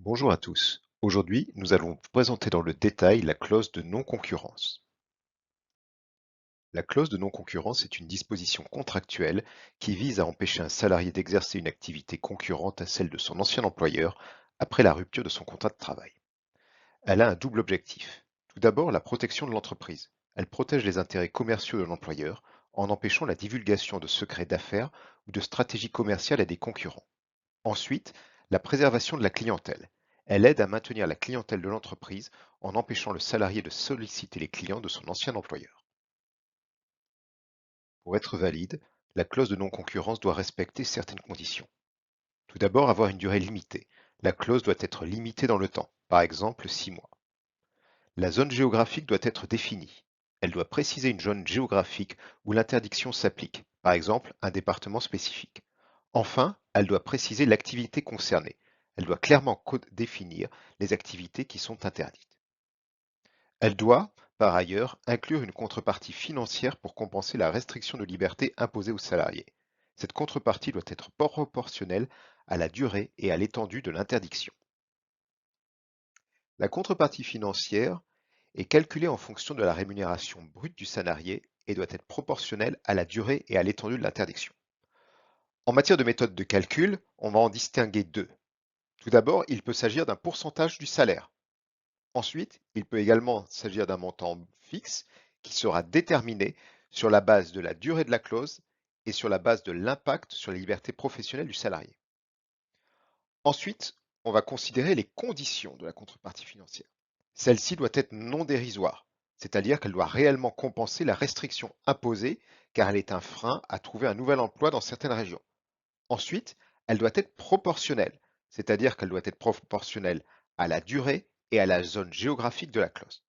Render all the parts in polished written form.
Bonjour à tous. Aujourd'hui, nous allons vous présenter dans le détail la clause de non-concurrence. La clause de non-concurrence est une disposition contractuelle qui vise à empêcher un salarié d'exercer une activité concurrente à celle de son ancien employeur après la rupture de son contrat de travail. Elle a un double objectif. Tout d'abord, la protection de l'entreprise. Elle protège les intérêts commerciaux de l'employeur en empêchant la divulgation de secrets d'affaires ou de stratégies commerciales à des concurrents. Ensuite, la préservation de la clientèle. Elle aide à maintenir la clientèle de l'entreprise en empêchant le salarié de solliciter les clients de son ancien employeur. Pour être valide, la clause de non-concurrence doit respecter certaines conditions. Tout d'abord, avoir une durée limitée. La clause doit être limitée dans le temps, par exemple 6 mois. La zone géographique doit être définie. Elle doit préciser une zone géographique où l'interdiction s'applique, par exemple un département spécifique. Enfin, elle doit préciser l'activité concernée. Elle doit clairement définir les activités qui sont interdites. Elle doit, par ailleurs, inclure une contrepartie financière pour compenser la restriction de liberté imposée aux salariés. Cette contrepartie doit être proportionnelle à la durée et à l'étendue de l'interdiction. La contrepartie financière est calculée en fonction de la rémunération brute du salarié et doit être proportionnelle à la durée et à l'étendue de l'interdiction. En matière de méthode de calcul, on va en distinguer deux. Tout d'abord, il peut s'agir d'un pourcentage du salaire. Ensuite, il peut également s'agir d'un montant fixe qui sera déterminé sur la base de la durée de la clause et sur la base de l'impact sur la liberté professionnelle du salarié. Ensuite, on va considérer les conditions de la contrepartie financière. Celle-ci doit être non dérisoire, c'est-à-dire qu'elle doit réellement compenser la restriction imposée car elle est un frein à trouver un nouvel emploi dans certaines régions. Ensuite, elle doit être proportionnelle, c'est-à-dire qu'elle doit être proportionnelle à la durée et à la zone géographique de la clause.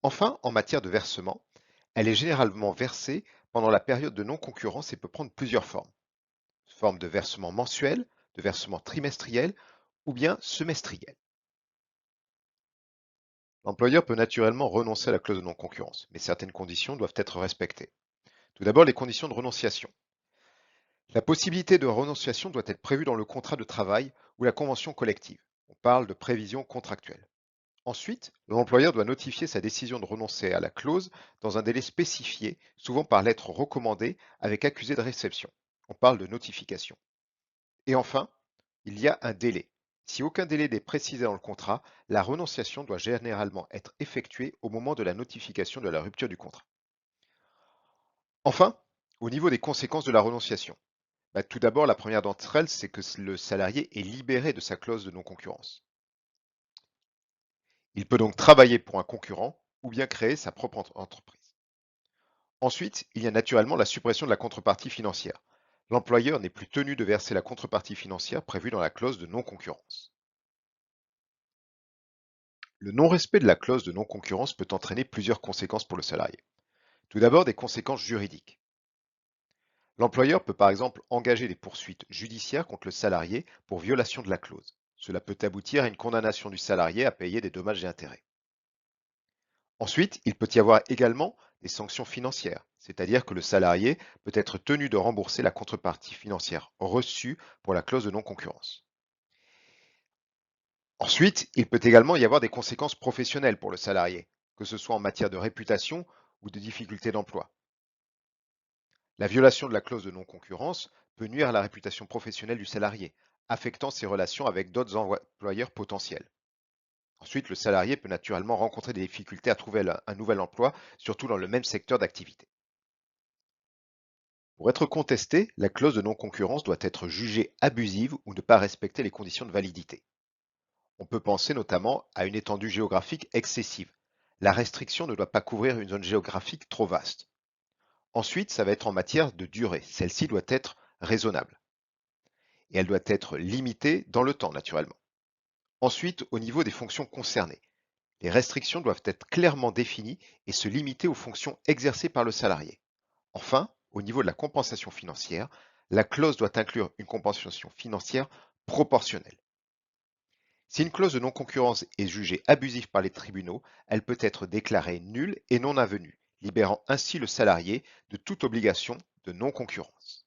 Enfin, en matière de versement, elle est généralement versée pendant la période de non-concurrence et peut prendre plusieurs formes. Forme de versement mensuel, de versement trimestriel ou bien semestriel. L'employeur peut naturellement renoncer à la clause de non-concurrence, mais certaines conditions doivent être respectées. Tout d'abord, les conditions de renonciation. La possibilité de renonciation doit être prévue dans le contrat de travail ou la convention collective. On parle de prévision contractuelle. Ensuite, l'employeur doit notifier sa décision de renoncer à la clause dans un délai spécifié, souvent par lettre recommandée avec accusé de réception. On parle de notification. Et enfin, il y a un délai. Si aucun délai n'est précisé dans le contrat, la renonciation doit généralement être effectuée au moment de la notification de la rupture du contrat. Enfin, au niveau des conséquences de la renonciation, tout d'abord, la première d'entre elles, c'est que le salarié est libéré de sa clause de non-concurrence. Il peut donc travailler pour un concurrent ou bien créer sa propre entreprise. Ensuite, il y a naturellement la suppression de la contrepartie financière. L'employeur n'est plus tenu de verser la contrepartie financière prévue dans la clause de non-concurrence. Le non-respect de la clause de non-concurrence peut entraîner plusieurs conséquences pour le salarié. Tout d'abord, des conséquences juridiques. L'employeur peut par exemple engager des poursuites judiciaires contre le salarié pour violation de la clause. Cela peut aboutir à une condamnation du salarié à payer des dommages et intérêts. Ensuite, il peut y avoir également des sanctions financières, c'est-à-dire que le salarié peut être tenu de rembourser la contrepartie financière reçue pour la clause de non-concurrence. Ensuite, il peut également y avoir des conséquences professionnelles pour le salarié, que ce soit en matière de réputation ou de difficultés d'emploi. La violation de la clause de non-concurrence peut nuire à la réputation professionnelle du salarié, affectant ses relations avec d'autres employeurs potentiels. Ensuite, le salarié peut naturellement rencontrer des difficultés à trouver un nouvel emploi, surtout dans le même secteur d'activité. Pour être contestée, la clause de non-concurrence doit être jugée abusive ou ne pas respecter les conditions de validité. On peut penser notamment à une étendue géographique excessive. La restriction ne doit pas couvrir une zone géographique trop vaste. Ensuite, ça va être en matière de durée. Celle-ci doit être raisonnable et elle doit être limitée dans le temps, naturellement. Ensuite, au niveau des fonctions concernées, les restrictions doivent être clairement définies et se limiter aux fonctions exercées par le salarié. Enfin, au niveau de la compensation financière, la clause doit inclure une compensation financière proportionnelle. Si une clause de non-concurrence est jugée abusive par les tribunaux, elle peut être déclarée nulle et non avenue, libérant ainsi le salarié de toute obligation de non-concurrence.